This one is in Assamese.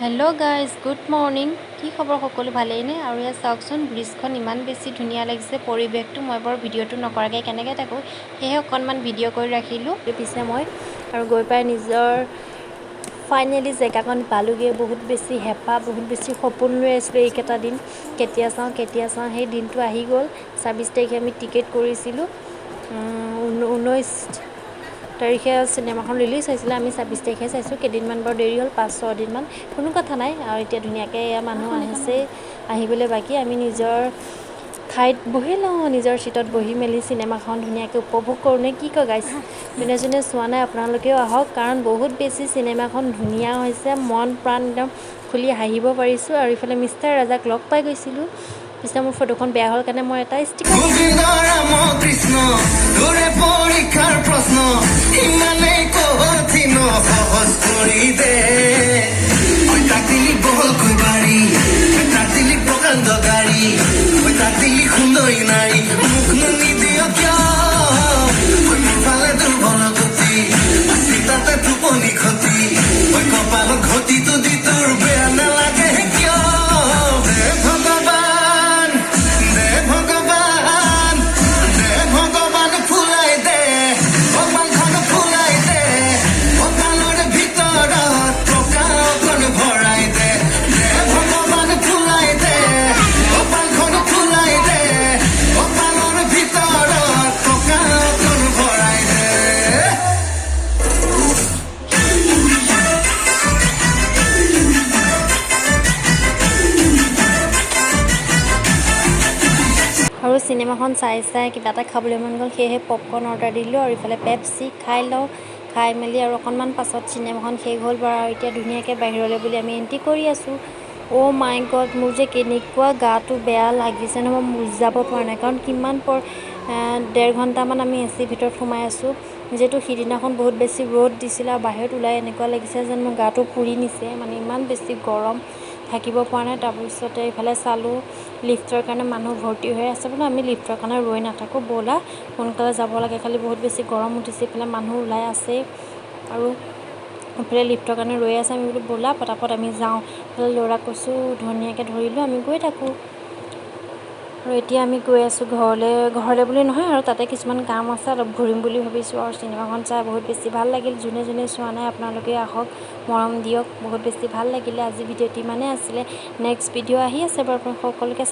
Hello' guys good morning. কি খবৰ? সকলো ভালেই নে? আৰু ইয়াত চাওকচোন, ব্ৰিজখন ইমান বেছি ধুনীয়া লাগিছে। পৰিৱেশটো মই বাৰু ভিডিঅ'টো নকৰাকৈ কেনেকৈ থাকোঁ, সেয়েহে অকণমান ভিডিঅ' কৰি ৰাখিলোঁ। পিছে মই আৰু গৈ পাই নিজৰ ফাইনেলি জেগাকণ পালোগৈ। বহুত বেছি হেঁপাহ, বহুত বেছি সপোন লৈ আছিলোঁ এইকেইটা দিন। কেতিয়া চাওঁ সেই দিনটো আহি গ'ল। ২৬ তাৰিখে আমি টিকেট কৰিছিলোঁ। 19 তাৰিখে চিনেমাখন ৰিলিজ হৈছিলে। আমি ২৬ তাৰিখে চাইছোঁ। কেইদিনমান বাৰু দেৰি হ'ল, ৫-৬ দিনমান। কোনো কথা নাই। আৰু এতিয়া ধুনীয়াকৈ এয়া মানুহ আহিছে, আহিবলৈ বাকী। আমি নিজৰ ঠাইত বহি লওঁ, নিজৰ ছিটত বহি মেলি চিনেমাখন ধুনীয়াকৈ উপভোগ কৰোঁ নে কি কয় গাইছ? যোনে যোনে চোৱা নাই আপোনালোকেও আহক, কাৰণ বহুত বেছি চিনেমাখন ধুনীয়া হৈছে। মন প্ৰাণ একদম খুলি হাঁহিব পাৰিছোঁ। আৰু ইফালে মিষ্টাৰ ৰাজাক লগ পাই গৈছিলোঁ। পিছে মোৰ ফটোখন বেয়া হ'ল কাৰণে মই এটা ষ্টিকাৰ আৰু চিনেমাখন চাই কিবা এটা খাবলৈ মন গ'ল, সেয়েহে পপকৰ্ণ অৰ্ডাৰ দিলোঁ। আৰু ইফালে পেপচি খাই লওঁ। খাই মেলি আৰু অকণমান পাছত চিনেমাখন শেষ হ'ল বাৰু। আৰু এতিয়া ধুনীয়াকৈ বাহিৰলৈ বুলি আমি এণ্ট্ৰি কৰি আছোঁ। অ' মাই গড, মোৰ যে কেনেকুৱা গাটো বেয়া লাগিছে নহয়, মই বুজাব পৰা নাই। কাৰণ কিমান ১.৫ ঘণ্টামান আমি এ চিৰ ভিতৰত সোমাই আছোঁ। যিহেতু সিদিনাখন বহুত বেছি ৰ'দ দিছিলে, আৰু বাহিৰত ওলাই এনেকুৱা লাগিছে যেন মোৰ গাটো পুৰি নিছে, মানে ইমান বেছি গৰম, থাকিব পৰা নাই। তাৰপিছতে ইফালে চালোঁ, লিফ্টৰ কাৰণে মানুহ ভৰ্তি হৈ আছে। বোলো আমি লিফ্টৰ কাৰণে ৰৈ নাথাকোঁ, ব'লা সোনকালে যাব লাগে। খালি বহুত বেছি গৰম উঠিছে, ইফালে মানুহ ওলাই আছে আৰু ইফালে লিফ্টৰ কাৰণে ৰৈ আছে। আমি বোলো ব'লা পটাপট আমি যাওঁ। ল'ৰাক কৈছোঁ ধুনীয়াকৈ ধৰিলোঁ, আমি গৈ থাকোঁ। আৰু এতিয়া আমি গৈ আছোঁ ঘৰলৈ বুলি নহয়, আৰু তাতে কিছুমান কাম আছে, অলপ ঘূৰিম বুলি ভাবিছোঁ। আৰু চিনেমাখন চাই বহুত বেছি ভাল লাগিল। যোনে যোনে চোৱা নাই আপোনালোকে আহক, মৰম দিয়ক। বহুত বেছি ভাল লাগিলে। আজি ভিডিঅ'টো ইমানেই আছিলে। নেক্সট ভিডিঅ' আহি আছে বাৰু, আপোনালোক সকলোকে চাই